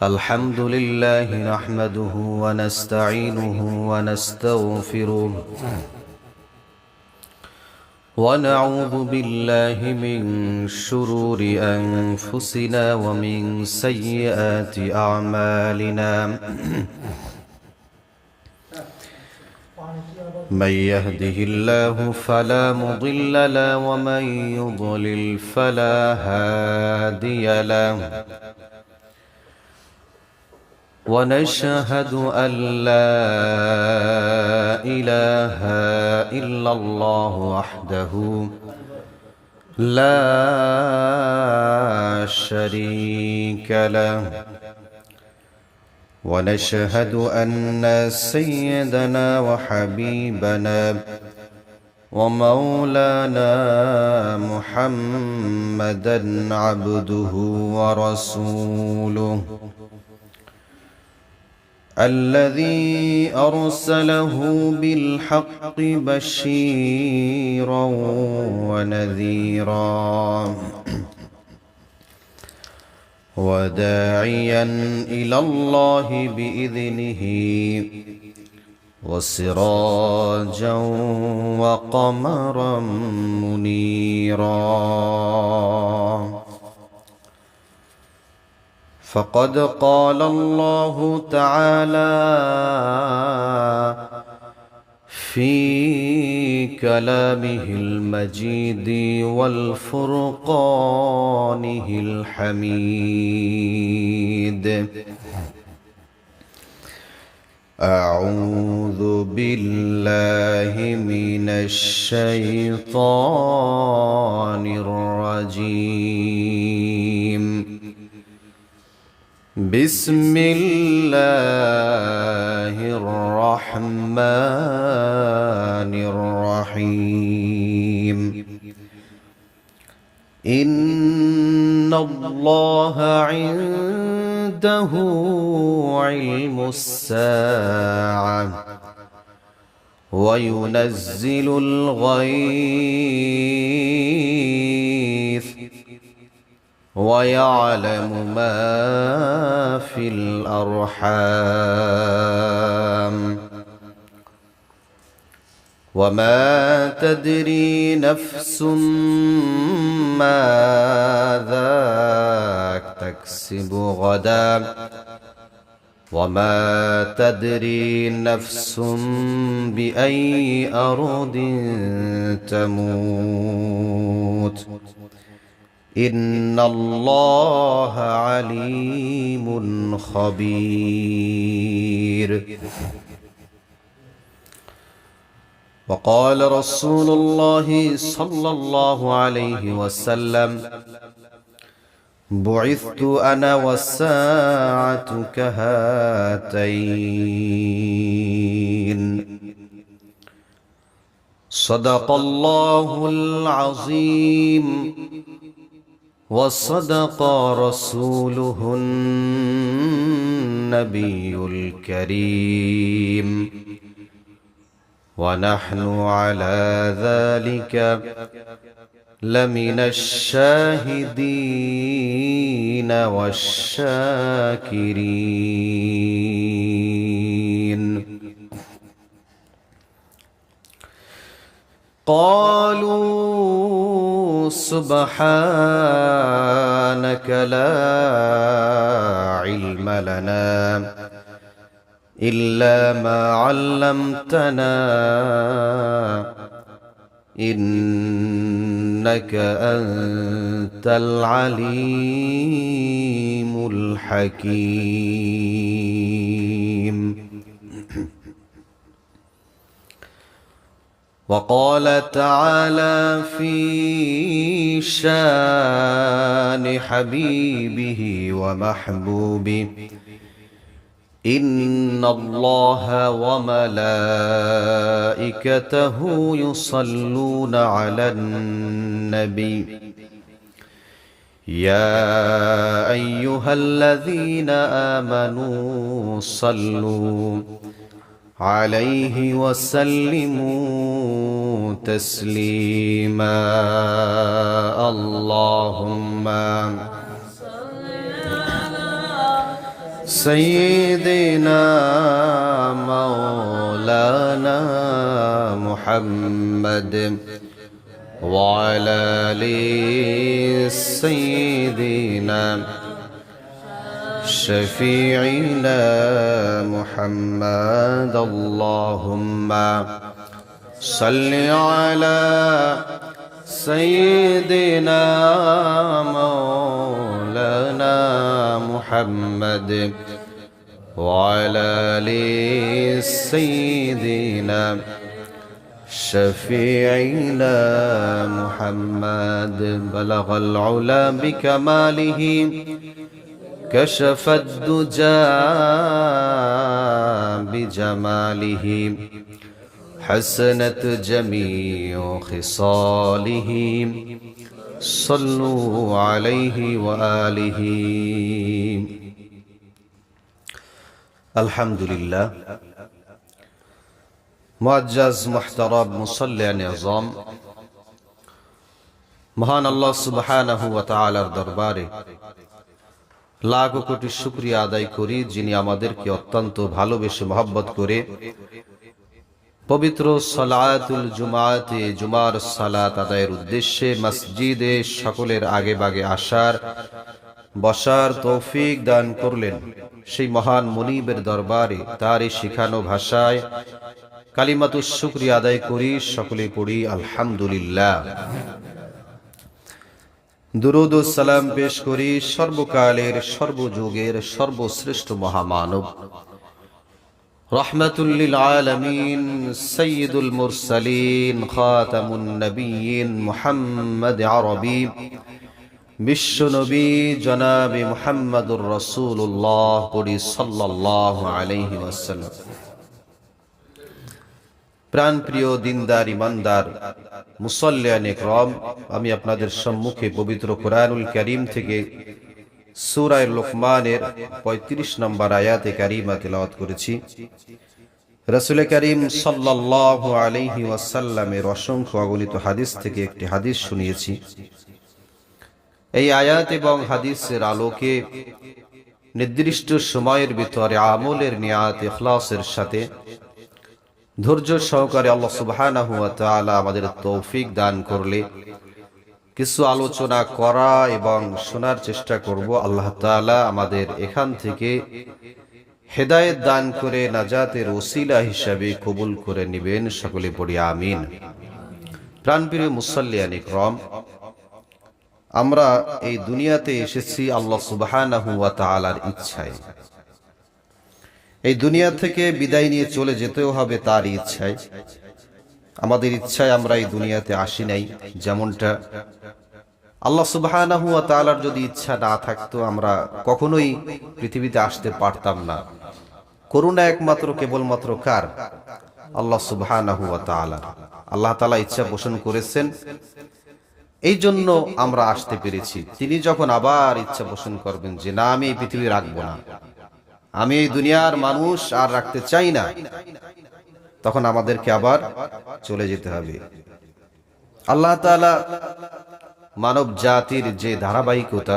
الحمد لله نحمده ونستعينه ونستغفره ونعوذ بالله من شرور أنفسنا ومن سيئات أعمالنا من يهده الله فلا مضل له ومن يضلل فلا هادي له ونشهد أن لا إله إلا الله وحده لا شريك له ونشهد أن سيدنا وحبيبنا ومولانا محمدا عبده ورسوله الذي أرسله بالحق بشيرا ونذيرا وداعيا إلى الله بإذنه وسراجا وقمرا منيرا فقد قال الله تعالى في كلامه المجيد والفرقانه الحميد أعوذ بالله من الشيطان الرجيم بسم الله الرحمن الرحيم إن الله عنده علم الساعة وينزل الغيث ويعلم ما في الأرحام وما تدري نفس ماذا تكسب غدا وما تدري نفس بأي أرض تموت إن الله عليم خبير وقال رسول الله صلى الله عليه وسلم بعثت أنا والساعة كهاتين صدق الله العظيم وصدق رسوله النبي الكريم ونحن على ذلك لمن الشاهدين والشاكرين قالوا سبحانك لا علم لنا إلا ما علمتنا إنك أنت العليم الحكيم وقال تعالى في شان حبيبه ومحبوبه إن الله وملائكته يصلون على النبي يا أيها الذين آمنوا صلوا عليه وسلموا تسليما اللهم سيدنا مولانا محمد وعلى آل سيدنا شفيعنا محمد اللهم صل على سيدنا مولانا محمد وعلى آل سيدنا شفيعنا محمد بلغ العلا بكماله كشف الدجى بجماله حسنت جميع خصاله صلوا عليه وآله الحمد لله মুআজ্জাজ মুহতারাম মুসাল্লিয়ান আযম মহান আল্লাহ সুবহানাহু ওয়া তাআলার দরবারে লাখ কোটি শুকরিয়া আদায় করি, যিনি আমাদেরকে অত্যন্ত ভালোবেসে মহব্বত করে পবিত্র সালাতুল জুমাতে জুমার সালাত আদায়ের উদ্দেশ্যে মসজিদে সকলের আগে বাগে আসার বসার তৌফিক দান করলেন। সেই মহান মুনিবের দরবারে তারই শিখানো ভাষায় কালিমাতুশ শুকরিয়া আদায় করি, সকলে পড়ি আলহামদুলিল্লাহ। দুরূদ ও সালাম পেশ করি সর্বকালের সর্বযুগের সর্বশ্রেষ্ঠ মহামানব রাহমাতুল লিল আলামিন সাইয়্যিদুল মুরসালিন খাতামুন নবিয়্যিন মুহাম্মদ আরবি বিশ্বনবী জনাবে মুহাম্মদুর রাসূলুল্লাহ পড়ি সাল্লাল্লাহু আলাইহি ওয়াসাল্লাম। প্রাণপ্রিয় দিনদার ইমানদার মুসল্লিয়ান ইকরাম, আমি আপনাদের সম্মুখে পবিত্র কোরআনুল কারীম থেকে সূরা লুকমানের ৩৫ নম্বর আয়াতে কারিমা তেলাওয়াত করেছি। রাসূল করিম সাল্লাল্লাহু আলাইহি ওয়াসাল্লামের অসংখ্য অগণিত হাদিস থেকে একটি হাদিস শুনিয়েছি। এই আয়াত এবং হাদিসের আলোকে নির্দিষ্ট সময়ের ভিতরে আমলের নিয়াত ইখলাসের সাথে ধৈর্য সহকারে আল্লাহ সুবহানাহু ওয়া তাআলা আমাদের তৌফিক দান করলে কিছু আলোচনা করা এবং শোনার চেষ্টা করব। আল্লাহ তাআলা আমাদের এখান থেকে হেদায়েত দান করে নাজাতের ওসিলা হিসাবে কবুল করে নেবেন, সকলে পড়ি আমিন। প্রাণপ্রিয় মুসল্লিয়ান ইকরাম, আমরা এই দুনিয়াতে এসেছি আল্লাহ সুবহানাহু ওয়া তাআলার ইচ্ছায়। এই দুনিয়া থেকে বিদায় নিয়ে চলে যেতেও হবে তার ইচ্ছায়। আমাদের ইচ্ছায় আমরা এই দুনিয়াতে আসি নাই। যেমনটা আল্লাহ সুবহানাহু ওয়া তাআলার যদি ইচ্ছা না থাকতো আমরা কখনোই পৃথিবীতে আসতে পারতাম না। করুণা একমাত্র কেবলমাত্র কার? আল্লাহ সুবহানাহু ওয়া তাআলা। আল্লাহ তাআলা ইচ্ছা পোষণ করেছেন, এই জন্য আমরা আসতে পেরেছি। তিনি যখন আবার ইচ্ছা পোষণ করবেন যে না, আমি এই পৃথিবী রাখবো না, আমি এই দুনিয়ার মানুষ আর রাখতে চাই না, তখন আমাদেরকে আবার চলে যেতে হবে। আল্লাহ তাআলা মানব জাতির যে ধারাবাহিকতা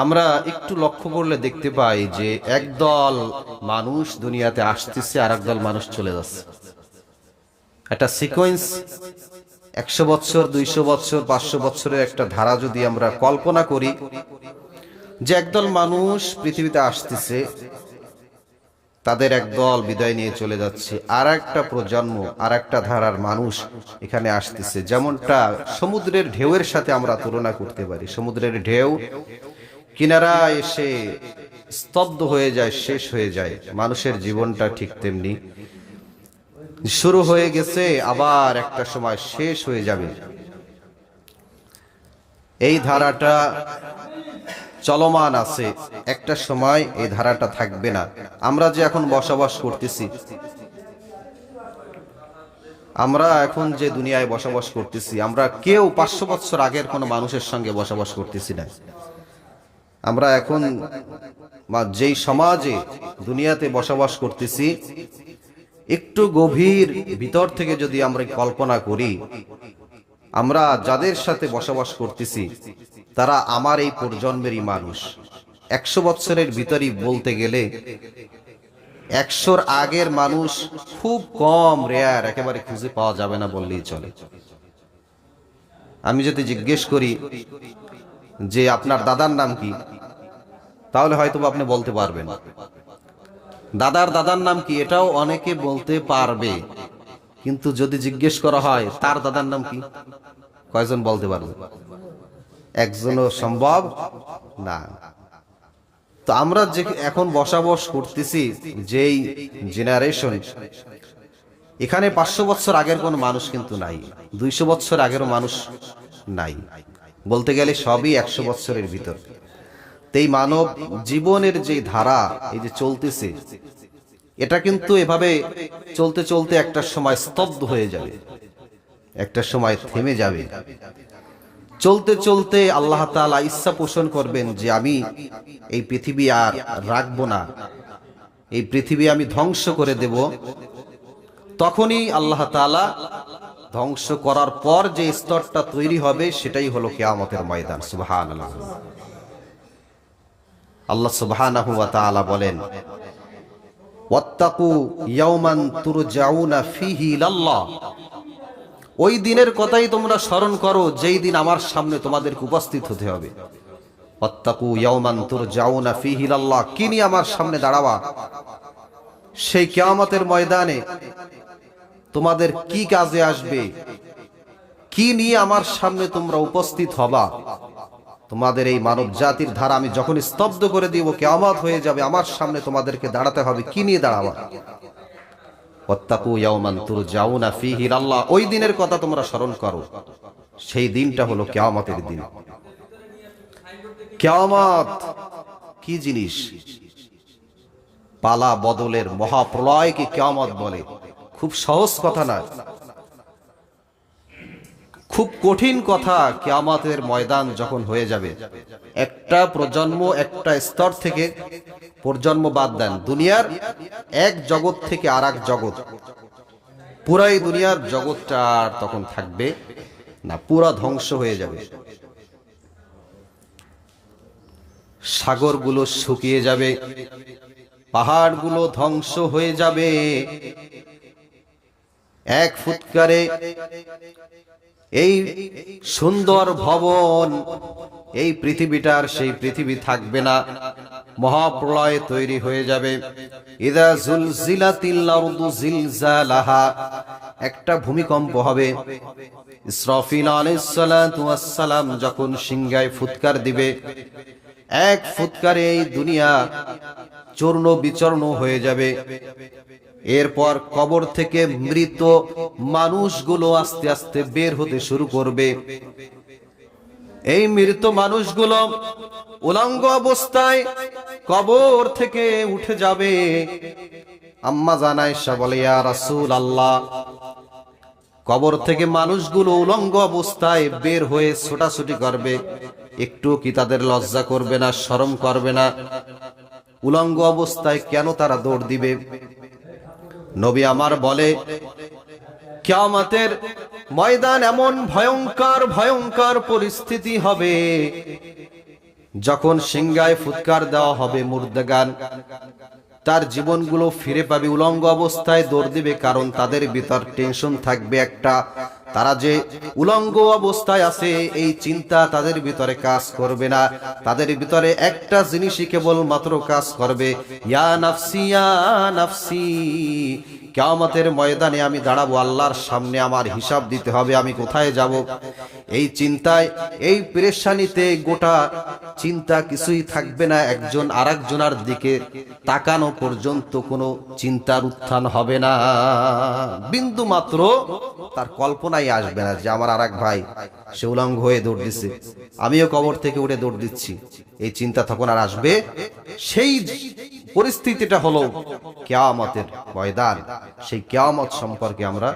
আমরা একটু লক্ষ্য করলে দেখতে পাই যে একদল মানুষ দুনিয়াতে আসতেছে আর একদল মানুষ চলে যাচ্ছে। একটা সিকোয়েন্স 100 বছর 200 বছর 500 বছরের একটা ধারা যদি আমরা কল্পনা করি যে একদল মানুষ পৃথিবীতে আসতেছে, তাদের একদল বিদায় নিয়ে চলে যাচ্ছে, আর একটা প্রজন্ম আর একটা ধারার মানুষ এখানে আসতেছে। যেমনটা সমুদ্রের ঢেউয়ের সাথে আমরা তুলনা করতে পারি। সমুদ্রের ঢেউ কিনারা এসে স্তব্ধ হয়ে যায়, শেষ হয়ে যায়। মানুষের জীবনটা ঠিক তেমনি, শুরু হয়ে গেছে আবার একটা সময় শেষ হয়ে যাবে। এই ধারাটা চলমান আছে, একটা সময় এই ধারাটা থাকবে না। আমরা যে এখন বসবাস করতেছি, আমরা এখন যে দুনিয়ায় বসবাস করতেছি, আমরা কেউ 500 বছর আগের কোনো মানুষের সঙ্গে বসবাস করতেছি না। আমরা এখন যেই সমাজে দুনিয়াতে বসবাস করতেছি, একটু গভীর ভিতর থেকে যদি আমরা কল্পনা করি, আমরা যাদের সাথে বসবাস করতেছি তারা আমার এই প্রজন্মেরই মানুষ। 100 বছরের ভিতরই বলতে গেলে 100-র আগের মানুষ খুব কম, রেয়ার, একেবারে খুঁজে পাওয়া যাবে না বললেই চলে। আমি যদি জিজ্ঞেস করি যে আপনার দাদার নাম কি, তাহলে হয়তো আপনি বলতে পারবেন। দাদার নাম কি, এটাও অনেকে বলতে পারবে, কিন্তু যদি জিজ্ঞেস করা হয় তার দাদার নাম কি, কয়জন বলতে পারবে? একজনও সম্ভব না। তো আমরা যে এখন বসবাস করতেছি যেই জেনারেশন, এখানে 500 বছর আগের কোন মানুষ কিন্তু নাই, 200 বছর আগেরও মানুষ নাই, বলতে গেলে সবই 100 বছরের ভিতর। এই মানব জীবনের যে ধারা এই যে চলতেছে, এটা কিন্তু এভাবে চলতে চলতে একটা সময় স্তব্ধ হয়ে যাবে, একটা সময় থেমে যাবে। চলতে চলতে আল্লাহ তাআলা ইচ্ছা পোষণ করবেন যে আমি এই পৃথিবী আর রাখবো না, এই পৃথিবী আমি ধ্বংস করে দেব। তখনই আল্লাহ তাআলা ধ্বংস করার পর যে স্তরটা তৈরি হবে সেটাই হলো কিয়ামতের ময়দান। সুবহানাল্লাহ। আল্লাহ সুবহানাহু ওয়া তাআলা বলেন, ওয়াত্তাকু ইয়াওমান তুরজাউনা ফীহি ইলাল্লাহ। ওই দিনের কথাই তোমরা স্মরণ করো যেই দিন আমার সামনে তোমাদেরকে উপস্থিত হতে হবে। ওয়াত্তাকু ইয়াওমান তুরজাউনা ফীহি ইলাল্লাহ, কি নিয়ে আমার সামনে দাঁড়াবা? সেই কিয়ামতের ময়দানে তোমাদের কি কাজে আসবে, কি নিয়ে আমার সামনে তোমরা উপস্থিত হবা? তোমাদের এই মানব জাতির ধারা আমি যখন স্তব্ধ করে দিব, কিয়ামত হয়ে যাবে, আমার সামনে তোমাদেরকে দাঁড়াতে হবে, কি নিয়ে দাঁড়াবা? ওয়াত্তাকু ইয়াওমান তুরজাউনা ফীহি ইলাল্লাহ, ওই দিনের কথা তোমরা স্মরণ করো, সেই দিনটা হলো কিয়ামতের দিন। কিয়ামত কি জিনিস? পালা বদলের মহাপ্রলয়কে কিয়ামত বলে। খুব সহজ কথা না, খুব কঠিন কথা। কিয়ামতের ময়দান যখন হয়ে যাবে, একটা প্রজন্ম একটা স্তর থেকে, প্রজন্ম বাদ দেন, দুনিয়ার এক জগৎ থেকে আর এক জগৎ, পুরাই দুনিয়ার জগৎটা আর তখন থাকবে না, পুরা ধ্বংস হয়ে যাবে। সাগরগুলো শুকিয়ে যাবে, পাহাড়গুলো ধ্বংস হয়ে যাবে। এক ফুৎকারে এই সুন্দর ভবন, এই পৃথিবীটার সেই পৃথিবী থাকবে না, মহাপ্রলয় তৈরি হয়ে যাবে। ইযা জুলজিলাতিল আরদু জিলজালাহা, একটা ভূমিকম্প হবে। ইসরাফিল আলাইহিস সালাতু ওয়াস সালাম যখন সিংহায় ফুৎকার দিবে, এক ফুৎকারে এই দুনিয়া চূর্ণ বিচূর্ণ হয়ে যাবে। এরপর কবর থেকে মৃত মানুষগুলো আস্তে আস্তে বের হতে শুরু করবে। এই মৃত মানুষগুলো উলঙ্গ অবস্থায় কবর থেকে উঠে যাবে। আম্মা জান আয়েশা বলে, ইয়া রাসূলুল্লাহ, কবর থেকে মানুষগুলো উলঙ্গ অবস্থায় বের হয়ে ছোটাছুটি করবে, একটু কি তাদের লজ্জা করবে না, শরম করবে না? উলঙ্গ অবস্থায় কেন তারা দৌড় দিবে? নবী আমার বলে, কিয়ামতের ময়দান এমন ভয়ঙ্কর ভয়ঙ্কর পরিস্থিতি হবে, যখন সিংহায় ফুৎকার দেওয়া হবে, মুর্দাগান তার জীবনগুলো ফিরে পাবে, উলঙ্গ অবস্থায় দৌড় দিবে। কারণ তাদের ভিতর টেনশন থাকবে একটা, তারা যে উলঙ্গ অবস্থায় আছে এই চিন্তা তাদের ভিতরে কাজ করবে না। তাদের ভিতরে একটা জিনিসই কেবল মাত্র কাজ করবে, ইয়া নাফসি ইয়া নাফসি। কিয়ামতের ময়দানে আমি দাঁড়াবো, আল্লাহর সামনে আমার হিসাব দিতে হবে, আমি কোথায় যাব? এই চিন্তায়, এই পেরেশানিতে গোটা চিন্তা কিছুই থাকবে না। একজন আরেকজনের দিকে তাকানো পর্যন্ত কোনো চিন্তার উত্থান হবে না, বিন্দু মাত্র তার কল্পনাই আসবে না যে আমার আরেক ভাই সে উলঙ্গ হয়ে দৌড় দিচ্ছে, আমিও কবর থেকে উঠে দৌড় দিচ্ছি। এই চিন্তা তখন আর আসবে? সেই পরিস্থিতিটা হলো কিয়ামতের ময়দান। সেই কিয়ামত সম্পর্কে আমরা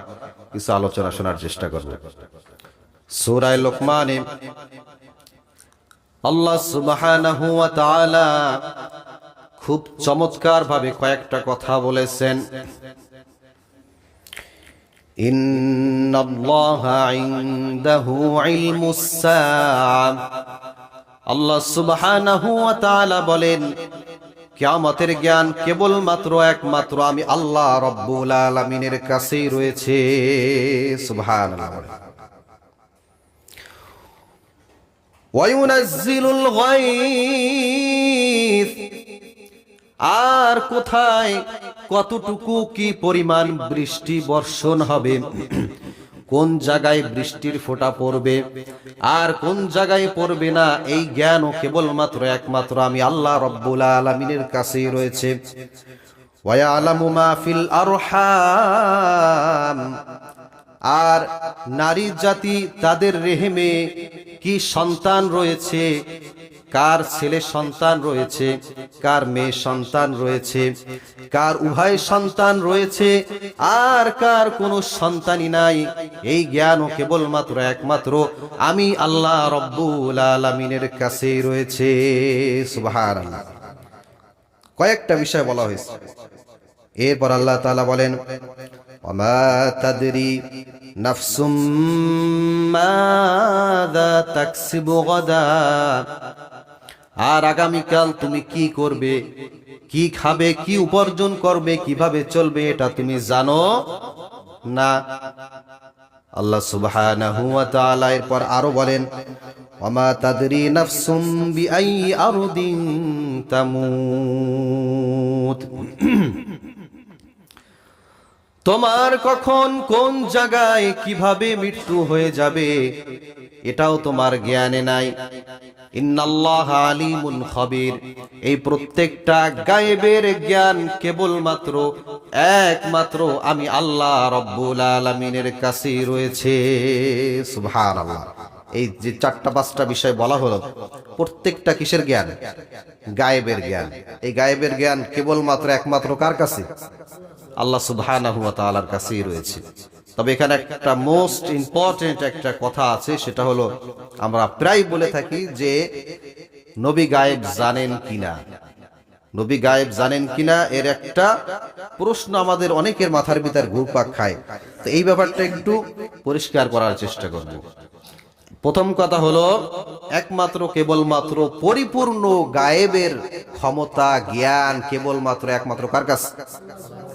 কিছু আলোচনা শোনার চেষ্টা করব। সূরা লোকমানে আল্লাহ সুবহানাহু ওয়া তাআলা খুব চমৎকার ভাবে কয়েকটা কথা বলেছেন। ইন্নাল্লাহা ইনদাহু ইলমুস সাআ, আল্লাহ সুবহানাহু ওয়া তাআলা বলেন কিয়ামতের জ্ঞান কেবলমাত্র একমাত্র আমি আল্লাহ রাব্বুল আলামিনের কাছেই রয়েছে। সুবহানাল্লাহ। ওয়ায়ুনাজ্জিলুল গায়থ, আর কোথায় কতটুকু কি পরিমাণ বৃষ্টি বর্ষণ হবে, কোন জায়গায় বৃষ্টির ফোঁটা পড়বে আর কোন জায়গায় পড়বে না, এই জ্ঞানও কেবলমাত্র একমাত্র আমি আল্লাহ রাব্বুল আলামিনের কাছেই রয়েছে। ওয়া ইয়ালামু মা ফিল আরহাম, আর নারী জাতি তাদের রেহেমে কি সন্তান রয়েছে, কার ছেলে সন্তান রয়েছে, কার মেয়ে সন্তান রয়েছে, কার উভয় সন্তান রয়েছে আর কার কোনো সন্তানই নাই, এই জ্ঞানও কেবলমাত্র একমাত্র আমি আল্লাহ রাব্বুল আলামিনের কাছেই রয়েছে। সুবহানাল্লাহ। কয়েকটা বিষয় বলা হয়েছে। এরপর আল্লাহ তাআলা বলেন ওয়ামা তাদরি নাফসুম মাযা তাকসিবু গাদা, আর আগামীকাল তুমি কি করবে, কি খাবে, কি উপার্জন করবে, কিভাবে চলবে, এটা তুমি জানো না। আল্লাহ সুবহানাহু ওয়া তাআলা এরপর আরো বলেন ওয়ামা তাদরি নাফসুম বিআই আরদিন তামুত, তোমার কখন কোন জায়গায় কিভাবে মৃত্যু হয়ে যাবে এটাও তোমার জ্ঞানে নাই। ইন্নাল্লাহা আলিমুন খাবীর, এই প্রত্যেকটা গায়েবের জ্ঞান কেবলমাত্র একমাত্র আমি আল্লাহ রাব্বুল আলামিনের কাছেই রয়েছে। সুবহানাল্লাহ। এই যে চারটা পাঁচটা বিষয় বলা হলো, প্রত্যেকটা কিসের জ্ঞান? গায়েবের জ্ঞান। এই গায়েবের জ্ঞান কেবলমাত্র একমাত্র কার কাছে? আল্লাহ সুবহানাহু ওয়া তাআলার কাছেই রয়েছে। তবে এখানে একটা মোস্ট ইম্পর্টেন্ট একটা কথা আছে, সেটা হলো আমরা প্রায় বলে থাকি যে নবী গায়েব জানেন কিনা, নবী গায়েব জানেন কিনা এর একটা প্রশ্ন আমাদের অনেকের মাথার ভিতর ঘুরপাক খায়। তো এই ব্যাপারটা একটু পরিষ্কার করার চেষ্টা করব। প্রথম কথা হলো একমাত্র কেবলমাত্র পরিপূর্ণ গায়েবের ক্ষমতা জ্ঞান কেবলমাত্র একমাত্র কার কাছে?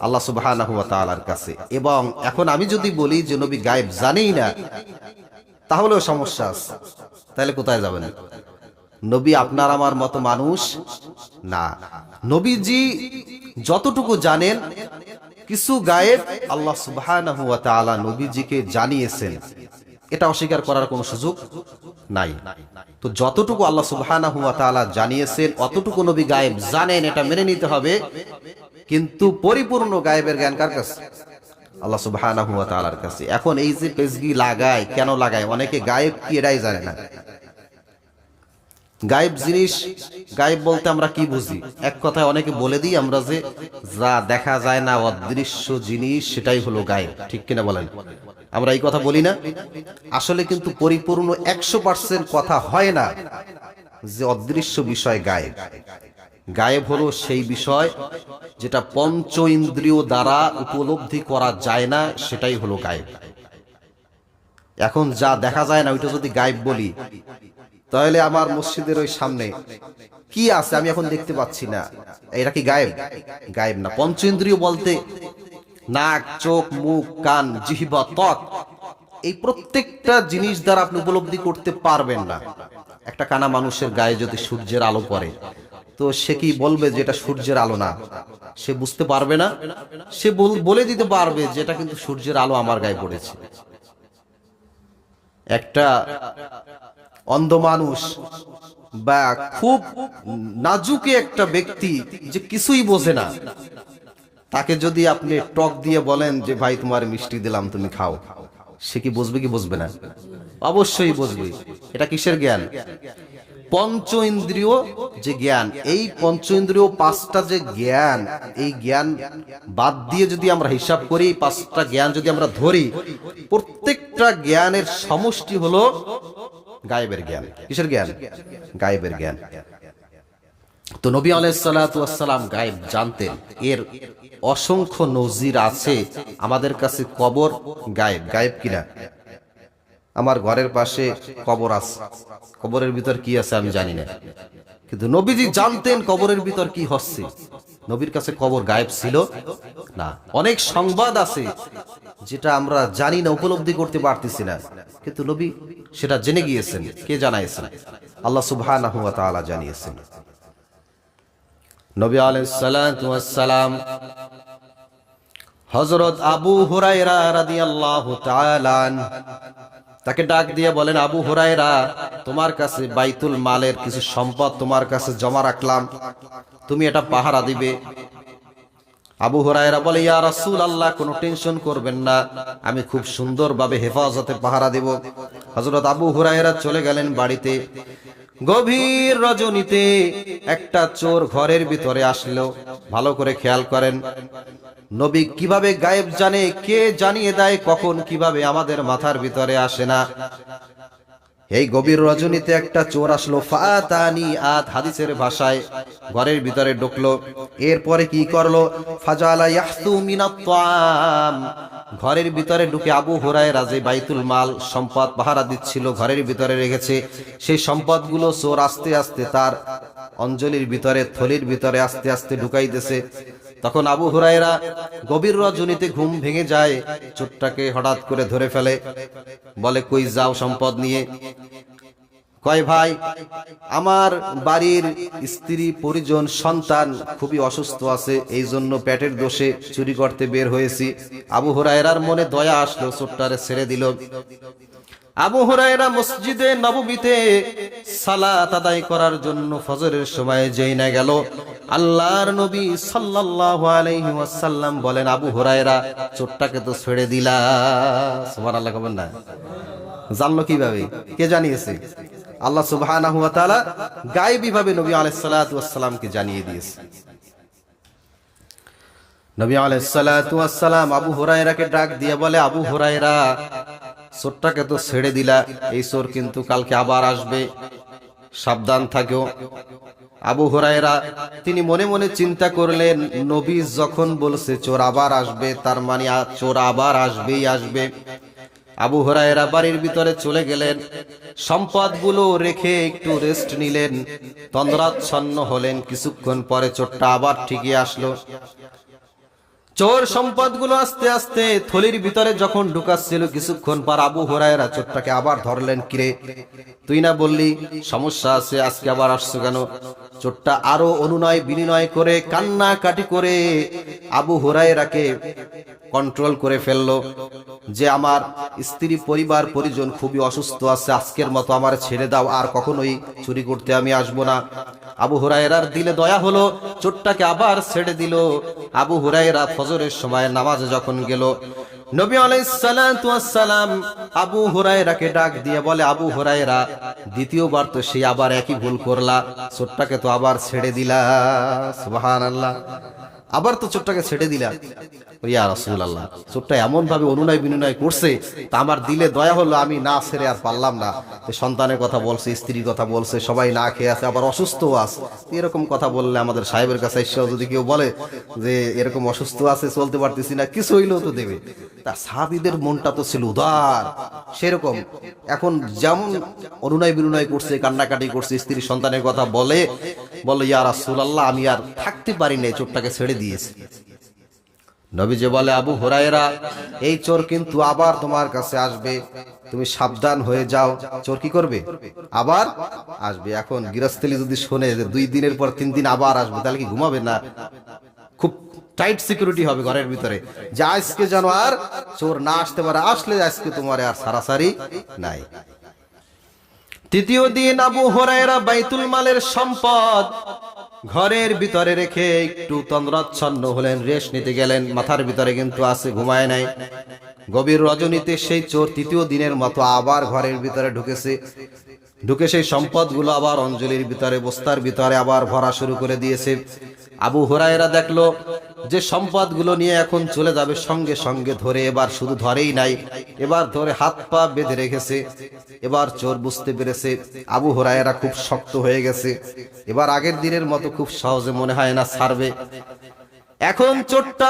আল্লাহ সুবহানাহু ওয়া তাআলার কাছে। এবং এখন আমি যদি বলি যে নবী গায়েব জানেই না, তাহলেও সমস্যা আছে। তাহলে কোথায় যাবেন? নবী আপনার আমার মতো মানুষ না। নবীজি যতটুকু জানেন, কিছু গায়েব আল্লাহ সুবহানাহু ওয়া তাআলা নবীজিকে জানিয়েছেন, এটা অস্বীকার করার কোনো সুযোগ নাই। তো যতটুকু আল্লাহ সুবহানাহু ওয়া তাআলা জানিয়েছেন অতটুকু নবী গায়েব জানেন, এটা মেনে নিতে হবে। কিন্তু পরিপূর্ণ গায়েবের জ্ঞান কার কাছে? আল্লাহ সুবহানাহু ওয়া তাআলার কাছে। এখন এই যে পেজগি লাগায়, কেন লাগায়? অনেকে গায়েব কি এটাই জানে না। গায়েব জিনিস, গায়েব বলতে আমরা কি বুঝি? এক কথায় অনেকে বলে দিই আমরা যে যা দেখা যায় না, অদৃশ্য জিনিস, সেটাই হলো গায়েব। ঠিক কিনা বলেন? আমরা এই কথা বলি না? আসলে কিন্তু পরিপূর্ণ 100% কথা হয় না যে অদৃশ্য বিষয় গায়েব। গায়েব হলো সেই বিষয় যেটা পঞ্চ ইন্দ্রিয় দ্বারা উপলব্ধি করা যায় না, সেটাই হলো গায়েব। এখন যা দেখা যায় না ওইটা যদি গায়েব বলি, তাহলে আমার মসজিদের ওই সামনে কি আছে আমি এখন দেখতে পাচ্ছি না, এটা কি গায়েব? গায়েব না। পঞ্চ ইন্দ্রিয় বলতে নাক, চোখ, মুখ, কান, জিহ্বা, ত্বক, এই প্রত্যেকটা জিনিস দ্বারা আপনি উপলব্ধি করতে পারবেন না। একটা কানা মানুষের গায়ে যদি সূর্যের আলো পড়ে, তো সে কি বলবে যে এটা সূর্যের আলো না? সে বুঝতে পারবে না। সে বলে দিতে পারবে যে এটা কিন্তু সূর্যের আলো আমার গায়ে পড়েছে। একটা অন্ধ মানুষ বা খুব নাজুকে একটা ব্যক্তি যে কিছুই বোঝে না, তাকে যদি আপনি টক দিয়ে বলেন যে ভাই তোমার মিষ্টি দিলাম, তুমি খাও, সে কি বুঝবে কি বুঝবে না? অবশ্যই বুঝবে। এটা কিসের জ্ঞান? পঞ্চ ইন্দ্রিয় যে জ্ঞান, এই পঞ্চ ইন্দ্রিয় পাঁচটা যে জ্ঞান, এই জ্ঞান বাদ দিয়ে যদি আমরা হিসাব করি, পাঁচটা জ্ঞান যদি আমরা ধরি, প্রত্যেকটা জ্ঞানের সমষ্টি হলো গায়েবের জ্ঞান। কিসের জ্ঞান? গায়েবের জ্ঞান। তো নবী আলাইহিস সালাতু ওয়াস সালাম গায়েব জানতেন। এর অসংখ্য নজির আছে আমাদের কাছে। কবর গায়েব, গায়েব কিনা? আমার ঘরের পাশে কবর আছে, কবরের ভিতর কি আছে আমি জানি না, কিন্তু নবীজি জানতেন কবরের ভিতর কি হচ্ছে। নবীর কাছে কবর গায়েব ছিল না। অনেক সংবাদ আছে যেটা আমরা জানি না, উপলব্ধি করতে পারতেছি না, কিন্তু নবী সেটা জেনে গিয়েছেন। কে জানাইছেন? আল্লাহ সুবহানাহু ওয়া তাআলা জানিয়েছেন। নবী আলাইহিস সালাতু ওয়াস সালাম হযরত আবু হুরায়রা রাদিয়াল্লাহু তাআলা তাকে ডাক দিয়ে বলেন, আবু হুরায়রা, তোমার কাছে বাইতুল মালের কিছু সম্পদ তোমার কাছে জমা রাখলাম, তুমি এটা পাহারা দিবে। আবু হুরায়রা বলে, ইয়া রাসূলুল্লাহ, কোনো টেনশন করবেন না, আমি খুব সুন্দরভাবে হেফাজতে পাহারা দেব। হযরত আবু হুরায়রা চলে গেলেন বাড়িতে। গভীর রজনীতে একটা চোর ঘরের ভিতরে আসলো। ভালো করে খেয়াল করেন, নবী কিভাবে গায়েব জানে, কে জানিয়ে দেয় কখন কিভাবে, আমাদের মাথার ভিতরে আসে না। এই গভীর রজনীতে একটা চোর আসলো, ফাতানি আত, হাদিসের ভাষায় ঘরের ভিতরে ঢুকলো। এরপরে কি করলো? ফাজালা ইয়াহতু মিনাত তাআম, ঘরের ভিতরে ঢুকে আবু হুরায়রা যে বাইতুল মাল সম্পদ পাহারা দিচ্ছিল, ঘরের ভিতরে রেখেছে, সেই সম্পদগুলো চোর আস্তে আস্তে তার অঞ্জলির ভিতরে, থলির ভিতরে আস্তে আস্তে ঢুকাইতেছে। তখন আবু হুরায়রা গভীর রজনীতে ঘুম ভেঙে যায়, চোরটাকে হঠাৎ করে ধরে ফেলে। বলে, কই যাও সম্পদ নিয়ে? কয়, ভাই, আমার বাড়ির স্ত্রী, পরিজন, সন্তান খুবই অসুস্থ আছে, এই জন্য পেটের দোষে চুরি করতে বের হয়েছি। আবু হুরায়রার মনে দয়া আসলো, চোরটারে ছেড়ে দিল। আবু হুরায়রা মসজিদে নববীতে সালাত আদায় করার জন্য ফজরের সময় যেই না গেল, আল্লাহর নবী সাল্লাল্লাহু আলাইহি ওয়াসাল্লাম বলেন, আবু হুরায়রা, চোরটাকে তো ছেড়ে দিলা। সুবহানাল্লাহ কবেন না? জানলো কিভাবে? কে জানিয়েছে? আল্লাহ সুবহানাহু ওয়া তাআলা গায়েবী ভাবে নবী আলাইহিস সালাতু ওয়াস সালামকে জানিয়ে দিয়েছে। নবী আলাইহিস সালাতু ওয়াস সালাম আবু হুরায়রাকে ডাক দিয়ে বলে, আবু হুরায়রা, চোরটাকে তো ছেড়ে দিলা, এই চোর কিন্তু কালকে আবার আসবে, সাবধান থাকো। আবু হুরায়রা তিনি মনে মনে চিন্তা করলেন, নবী যখন বলছে চোর আবার আসবে, তার মানে চোর আবার আসবেই আসবে। আবু হুরায়রা বাড়ির ভিতরে চলে গেলেন, সম্পদগুলো রেখে একটু রেস্ট নিলেন, তন্দ্রাচ্ছন্ন হলেন। কিছুক্ষণ পরে চোরটা আবার ঠিকই আসলো। চোর সম্পদগুলো আস্তে আস্তে থলির ভিতরে যখন ঢুকাচ্ছিল, কিছুক্ষণ পর আবু হুরায়রা চোরটাকে আবার ধরলেন। কিরে, তুই না বললি সমস্যা আছে, আজকে আবার আসছো কেন? চোরটা আরো অনুনয় বিনিময় করে, কান্নাকাটি করে আবু হুরায়রাকে কন্ট্রোল করে ফেললো যে আমার স্ত্রী, পরিবার, পরিজন খুবই অসুস্থ আছে, আজকের মতো আমার ছেড়ে দাও, আর কখনোই চুরি করতে আমি আসবো না। আবু হুরায়রার দিলে দয়া হলো, চোরটাকে আবার ছেড়ে দিল। আবু হুরায়রা ফজরের সময় নামাজে যখন গেল, নবী আলাইহিস সালাতু ওয়াস সালাম আবু হুরায়রাকে ডাক দিয়ে বলে, আবু হুরায়রা, দ্বিতীয়বার তো সে আবার একই ভুল করলা, চোরটাকে তো আবার ছেড়ে দিলা। সুবহানাল্লাহ, আবার তো চোরটাকে ছেড়ে দিলা। ইয়া রাসূলুল্লাহ, চোরটা এমন ভাবে অনুনয় বিনয় করছে, তা আমার দিলে দয়া হলো, আমি না ছেড়ে আর পারলাম না। সন্তানের কথা বলছে, স্ত্রীর কথা বলছে, সবাই না খেয়ে আছে, আবার অসুস্থ আছে। এরকম কথা বললে আমাদের সাহেবের কাছে এসেও যদি কেউ বলে যে এরকম অসুস্থ আছে, চলতে পারতেছি না, কিছু হইলেও তো দেবে। তা সাহাবীদের মনটা তো ছিল উদার, সেরকম এখন যেমন অনুনয় বিনয় করছে, কান্নাকাটি করছে, স্ত্রী সন্তানের কথা বলে, ইয়া রাসূলুল্লাহ, আমি আর থাকতে পারি না, চোরটাকে ছেড়ে দিয়েছি। নবীজি বলে, আবু হুরায়রা, এই চোর কিন্তু আবার তোমার কাছে আসবে, তুমি সাবধান হয়ে যাও। চোর কি করবে? আবার আসবে। এখন গৃহস্থলী যদি শোনে যে 2 দিনের পর 3 দিন আবার আসবে, তাহলে কি ঘুমাবে না? খুব টাইট সিকিউরিটি হবে ঘরের ভিতরে, যে আজকে যেন আর চোর না আসতে পারে, আসলে আজকে তোমার আর সারাসারি নাই। তৃতীয় দিন আবু হুরায়রা বাইতুল মালের সম্পদ ঘরের ভিতরে রেখে একটু তন্দ্রাচ্ছন্ন হলেন, রেস্ট নিতে গেলেন। মাথার ভিতরে কিন্তু আছে, ঘুমায় নাই। গভীর রজনীতে সেই চোর তৃতীয় দিনের মতো আবার ঘরের ভিতরে ঢুকে সেই সম্পদগুলো আবার অঞ্জলির ভিতরে, বস্তার ভিতরে আবার ভরা শুরু করে দিয়েছে। আবু হুরায়রা দেখলো যে সম্পদগুলো নিয়ে এখন চলে যাবে সঙ্গে সঙ্গে ধরে, এবার শুধু ধরেই নাই, এবার ধরে হাত পা বেঁধে রেখেছে। এবার চোর বুঝতে পেরেছে আবু হুরায়রা খুব শক্ত হয়ে গেছে, এবার আগের দিনের মতো খুব সহজে মনে হয় না ছাড়বে। এখন চোরটা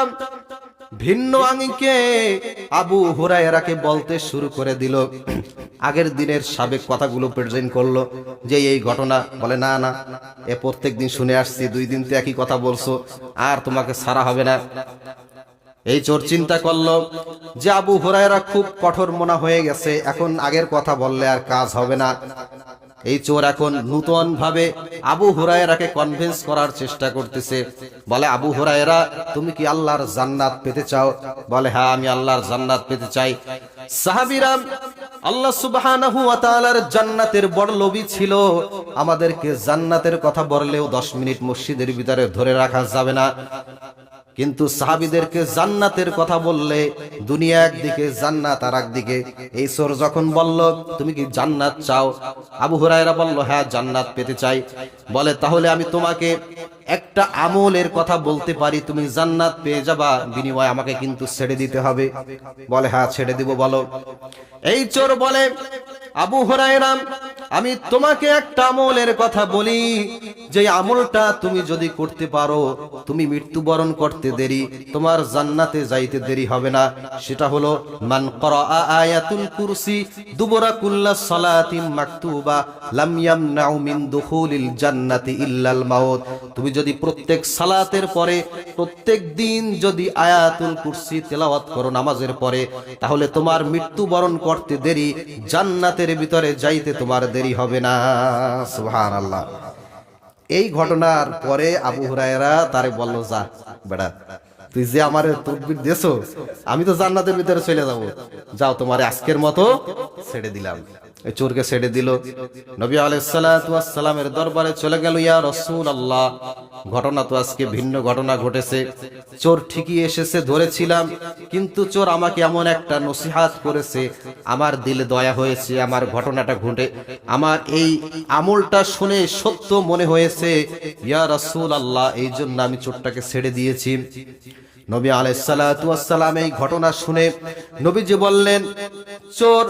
ভিন্ন আঙ্গিকে আবু হুরায়রাকে বলতে শুরু করে দিল, আগের দিনের সাবেক কথাগুলো প্রেজেন্ট করলো, যে এই ঘটনা। বলে না না, এ প্রত্যেক দিন শুনে আসছি, 2 দিন তো একই কথা বলছো, আর তোমাকে ছাড়া হবে না। এই চোর চিন্তা করলো যে আবু হুরায়রা খুব কঠোর মনা হয়ে গেছে, এখন আগের কথা বললে আর কাজ হবে না। এই চোর এখন নতুন ভাবে আবু হুরায়রাকে কনভিন্স করার চেষ্টা করতেছে। বলে, আবু হুরায়রা, তুমি কি আল্লাহর জান্নাত পেতে চাও? বলে, হ্যাঁ, আমি আল্লাহর জান্নাত পেতে চাই। সাহাবীরা আল্লাহ সুবহানাহু ওয়া তাআলার জান্নাতের বড় লোভী ছিল। আমাদেরকে জান্নাতের কথা বললেও 10 মিনিট মসজিদের ভিতরে ধরে রাখা যাবে না, কিন্তু সাহাবীদেরকে জান্নাতের কথা বললে দুনিয়া একদিকে, জান্নাত আর একদিকে। এই চোর যখন বলল, তুমি কি জান্নাত চাও? আবু হুরায়রা বলল, হ্যাঁ, জান্নাত পেতে চাই। বলে, তাহলে আমি তোমাকে একটা আমলের কথা বলতে পারি, তুমি জান্নাত পেয়ে যাবা, বিনিময়ে আমাকে কিন্তু ছেড়ে দিতে হবে। বলে, হ্যাঁ, ছেড়ে দিব, বলো। এই চোর বলে, আবু হুরায়রা, আমি তোমাকে একটা আমলের কথা বলি, যে আমলটা তুমি যদি করতে পারো, তুমি মৃত্যুবরণ করতে দেরি, তোমার জান্নাতে যাইতে দেরি হবে না। সেটা হলো, মান ক্বারা আয়াতুল কুরসি দুবরা কুল্লা সালাতিন মাকতুবা লাম ইয়ামনাউ মিন দুখুলিল জান্নাতি ইল্লাল মাউত। তুমি যদি প্রত্যেক সালাতের পরে, প্রত্যেক দিন যদি আয়াতুল কুরসি তেলাওয়াত করো নামাজের পরে, তাহলে তোমার মৃত্যুবরণ করতে দেরি, জান্নাতের ভিতরে যাইতে তোমার দেরি হবে না। সুবহানাল্লাহ। এই ঘটনার পরে আবু হুরায়রা তারে বলল, যা বেটা, তুই যে আমার তাকবীর দেছো, আমি তো জান্নাতের ভিতরে চলে যাব, যাও, তোমার আজকের মতো ছেড়ে দিলাম। এই চোরকে ছেড়ে দিল। নবী আলাইহিস সালাতু ওয়াস সালামের দরবারে চলে গেল, ইয়া রাসূলুল্লাহ, ঘটনা তো আজকে ভিন্ন ঘটনা ঘটেছে। চোর ঠিকই এসেছে, ধরেছিলাম, কিন্তু চোর আমাকে এমন একটা নসিহত করেছে, আমার দিলে দয়া হয়েছে, আমার ঘটনাটা ঘটে, আমার এই আমলটা শুনে সত্য মনে হয়েছে, ইয়া রাসূলুল্লাহ, এই জন্য আমি চোরটাকে ছেড়ে দিয়েছি। নবী আলাইহিস সালাতু ওয়াস সালাম এই ঘটনা শুনে নবীজি বললেন, চোর,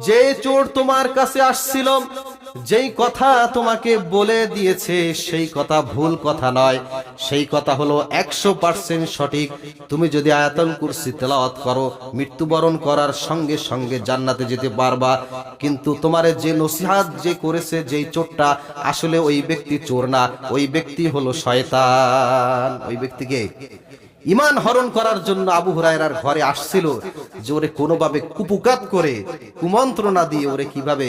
যে চোর তোমার কাছে আসছিল, যেই কথা তোমাকে বলে দিয়েছে, সেই কথা ভুল কথা নয়, সেই কথা হলো 100% সঠিক। তুমি যদি আয়াতুল কুরসি তেলাওয়াত করো, মৃত্যুবরণ করার সঙ্গে সঙ্গে জান্নাতে যেতে পারবা। কিন্তু তোমারে যে নসিহত যে করেছে, যেই চোরটা, আসলে ওই ব্যক্তি চোর না, ওই ব্যক্তি হলো শয়তান। ওই ব্যক্তিকে ঈমান হরণ করার জন্য আবু হুরায়রার ঘরে আসছিল, যে ওরে কোনোভাবে কুপুকাত করে, কুমন্ত্রণা দিয়ে ওরে কিভাবে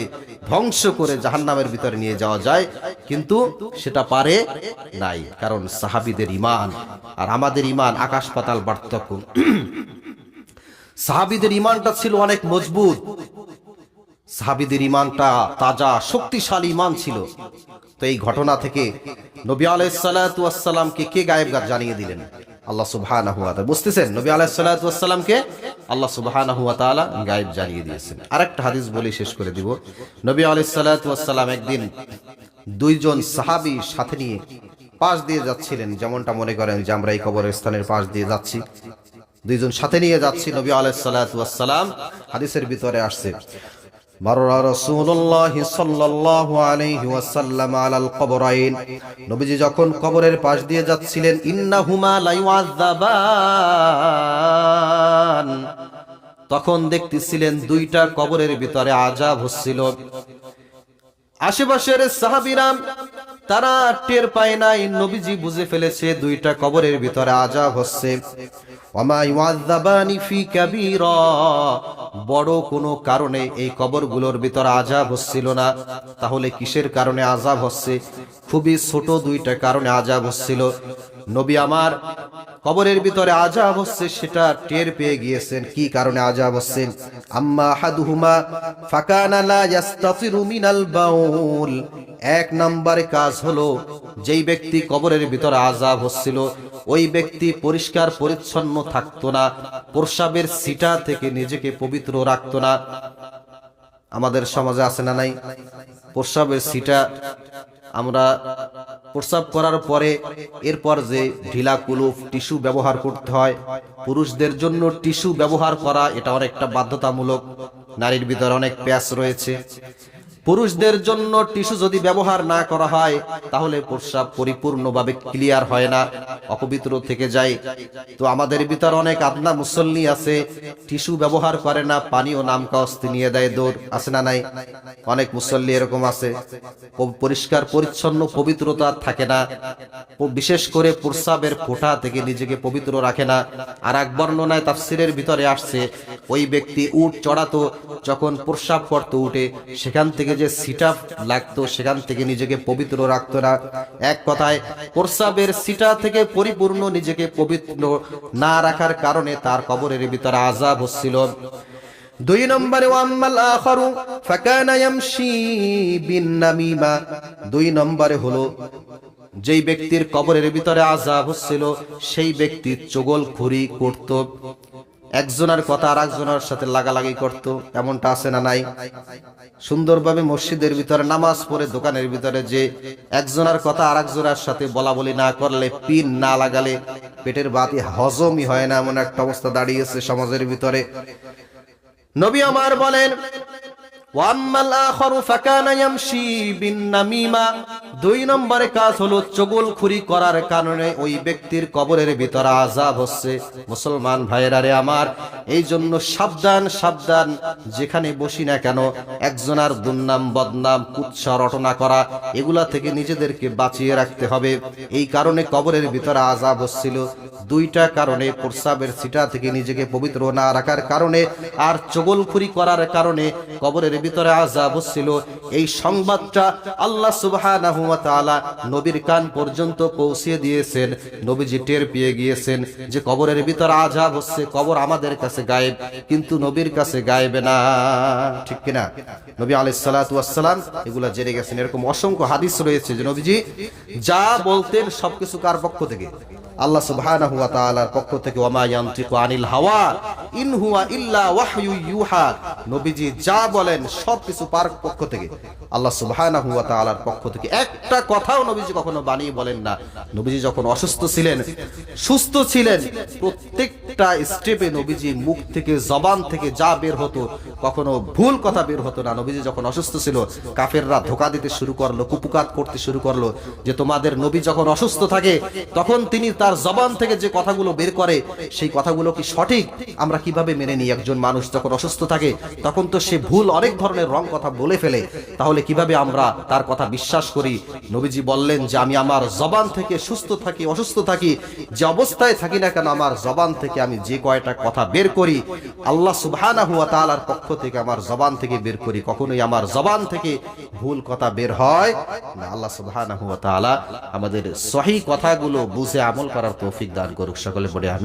ধ্বংস করে জাহান্নামের ভিতরে নিয়ে যাওয়া যায়, কিন্তু সেটা পারে নাই। কারণ সাহাবীদের ঈমান আর আমাদের ঈমান আকাশ পাতাল পার্থক্য। সাহাবীদের ঈমানটা ছিল অনেক মজবুত, সাহাবীদের ঈমানটা তাজা, শক্তিশালী ঈমান ছিল। তো এই ঘটনা থেকে নবী আলাইহিস সালাতু ওয়াস সালামকে কে গায়েব জানিয়ে দিলেন? আল্লাহ সুবহানাহু ওয়া তাআলা। বুঝতেছেন, নবী আলাইহিস সালাতু ওয়াস সালামকে আল্লাহ সুবহানাহু ওয়া তাআলা গায়েব জানিয়ে দিয়েছেন। আরেকটা হাদিস বলে শেষ করে দিব। নবী আলাইহিস সালাতু ওয়াস সালাম একদিন 2 জন সাহাবী সাথে নিয়ে পাশ দিয়ে যাচ্ছিলেন, যেমনটা মনে করেন যে আমরা এই কবরস্থানের পাশ দিয়ে যাচ্ছি, 2 জন সাথে নিয়ে যাচ্ছি। নবী আলাইহিস সালাতু ওয়াস সালাম, হাদিসের ভিতরে আসছে, মাররা রাসূলুল্লাহ সাল্লাল্লাহু আলাইহি ওয়াসাল্লাম আলাল কবরাইন, নবীজি যখন কবরের পাশ দিয়ে যাচ্ছিলেন, ইন্নাহুমা লা ইউআযাবান, তখন দেখতেছিলেন 2টা কবরের ভিতরে আযাব হচ্ছিল। আশেপাশের সাহাবীরা তারা টের পায় নাই, নবীজি বুঝে ফেলেছে 2টা কবরের ভিতরে আযাব হচ্ছে। ওয়ামা ইউআযাবানি ফি কাবীরা, বড় কোনো কারণে এই কবরগুলোর ভিতরে আযাব হচ্ছিল না। তাহলে কিসের কারণে আযাব হচ্ছে? খুবই ছোট 2টা কারণে আযাব হচ্ছিল। নবী আমার কবরের ভিতরে আযাব হচ্ছে সেটা টের পেয়ে গিয়েছেন। কি কারণে আযাব হচ্ছে? আম্মা আহাদুহুমা ফাকানা লা ইস্তাতিরু মিনাল বাউল, 1 নম্বরে কাজ হলো, যেই ব্যক্তি কবরের ভিতরে আযাব হচ্ছিল, ওই ব্যক্তি পরিষ্কার পরিচ্ছন্ন থাকতো না, প্রস্রাবের ছিটা থেকে নিজেকে পবিত্র রাখতো না। আমাদের সমাজে আছে না নাই? প্রস্রাবের ছিটা আমরা প্রস্রাব করার পরে এরপর যে ঢিলা কুলুপ টিস্যু ব্যবহার করতে হয়, পুরুষদের জন্য টিস্যু ব্যবহার করা এটা অনেকটা বাধ্যতামূলক। নারীর ভিতরে অনেক প্যাচ রয়েছে, পুরুষদের জন্য টিস্যু যদি ব্যবহার না করা হয় তাহলে প্রস্রাব পরিপূর্ণভাবে ক্লিয়ার হয় না, অপবিত্র থেকে যায়। তো আমাদের ভিতর অনেক আদনা মুসল্লি আছে, টিস্যু ব্যবহার করে না, পানি ও নামকা অস্তি নিয়ে দেয় দৌড়, আছে না নাই? অনেক মুসল্লি এরকম আছে, পরিষ্কার পরিচ্ছন্ন পবিত্রতা থাকে না, বিশেষ করে প্রস্রাবের ফোঁটা থেকে নিজেকে পবিত্র রাখে না। আর এক বর্ণনায় তাফসিরের ভিতরে আসছে, ওই ব্যক্তি উট চড়াতো, যখন প্রস্রাব করতো উঠে সেখান থেকে যে সিটাপ লাগতো সেখান থেকে নিজেকে পবিত্র রাখতো না। এক কথায় প্রস্রাবের সিটা থেকে পরিপূর্ণ নিজেকে পবিত্র না রাখার কারণে তার কবরের ভিতরে আযাব হচ্ছিল। 2 নম্বরে ওয়াম্মাল আখারু ফাকানা ইয়ামশি বিন নামিমা, 2 নম্বরে হলো যেই ব্যক্তির কবরের ভিতরে আযাব হচ্ছিল সেই ব্যক্তি চগলখড়ি করত, একজনের কথা আর একজনের সাথে লাগালাগি করত, এমনটা আছে না নাই? সুন্দরভাবে মসজিদের ভিতরে নামাজ পড়ে দোকানের ভিতরে যে একজনের কথা আর একজনের সাথে বলা বলি না করলে, পিন না লাগালে পেটের বাতি হজমই হয় না, এমন একটা অবস্থা দাঁড়িয়েছে সমাজের ভিতরে। নবী আমার বলেন ওয়াম্মাল আখারু ফাকানা ইয়ামশি বিন নামিমা, 2 নম্বরে কাজ হলো চগলখড়ি করার কারণে ওই ব্যক্তির কবরের ভিতরে আযাব হচ্ছে। মুসলমান ভাইয়েরা রে আমার, এই জন্য সাবধান সাবধান, যেখানে বসি না কেন একজনের দুর্নাম বদনাম কুৎসা রটনা করা এগুলা থেকে নিজেদেরকে বাঁচিয়ে রাখতে হবে। এই কারণে কবরের ভিতরে আযাব হচ্ছিল, 2টা কারণে, প্রস্রাবের সিটা থেকে নিজেকে পবিত্র না রাখার কারণে আর চগলখড়ি করার কারণে কবরের ভিতরে আযাব হচ্ছিল। এই সংবাদটা আল্লাহ সুবহানাহু ওয়া তাআলা নবীর কান পর্যন্ত পৌঁছে দিয়েছেন। নবীজি টের পেয়ে গিয়েছেন যে কবরের ভিতরে আযাব হচ্ছে। কবর আমাদের কাছে গায়েব, কিন্তু নবীর কাছে গায়েব না, ঠিক কিনা? নবী আলাইহিস সালাতু ওয়াস সালাম এগুলা জেনে গেছেন। এরকম অসংখ্য হাদিস রয়েছে যে নবীজি যা বলতেন সবকিছু কার পক্ষ থেকে? আল্লাহ সুবহানাহু ওয়া তাআলার পক্ষ থেকে। ওয়ামা ইয়ানতিকু আনিল হাওয়া ইন হুয়া ইল্লা ওয়াহয়ু ইউহা, নবীজি যা বলেন সবকিছু পার পক্ষ থেকে, আল্লাহ সুবহানাহু ওয়া তাআলার পক্ষ থেকে। একটা কথাও নবীজি কখনো বানিয়ে বলেন না। নবীজি যখন অসুস্থ ছিলেন, সুস্থ ছিলেন, প্রত্যেকটা স্টেপে নবীজি মুখ থেকে জবান থেকে যা বের হতো কখনো ভুল কথা বের হতো না। নবীজি যখন অসুস্থ ছিল কাফেররা ধোঁকা দিতে শুরু করলো, কুপুকাত করতে শুরু করলো যে তোমাদের নবী যখন অসুস্থ থাকে তখন তিনি তার জবান থেকে যে কথাগুলো বের করে সেই কথাগুলো কি সঠিক? আমরা কিভাবে মেনে নিই? একজন মানুষ যখন অসুস্থ থাকে তখন তো সে ভুল অনেক ধরনের রং কথা বলে ফেলে, তাহলে কিভাবে আমরা তার কথা বিশ্বাস করি? নবীজি বললেন যে আমি আমার জবান থেকে সুস্থ থাকি অসুস্থ থাকি, যে অবস্থায় থাকি না কেন আমার জবান থেকে আমি যে কয়টা কথা বের করি আল্লাহ সুবহানাহু ওয়া তাআলার পক্ষ থেকে আমার জবান থেকে বের করি, কখনোই আমার জবান থেকে ভুল কথা বের হয় না। আল্লাহ সুবহানাহু ওয়া তাআলা আমাদের সহিহ কথাগুলো বুঝে আমল করার তৌফিক দান করুক। সকলে বলে আমিন।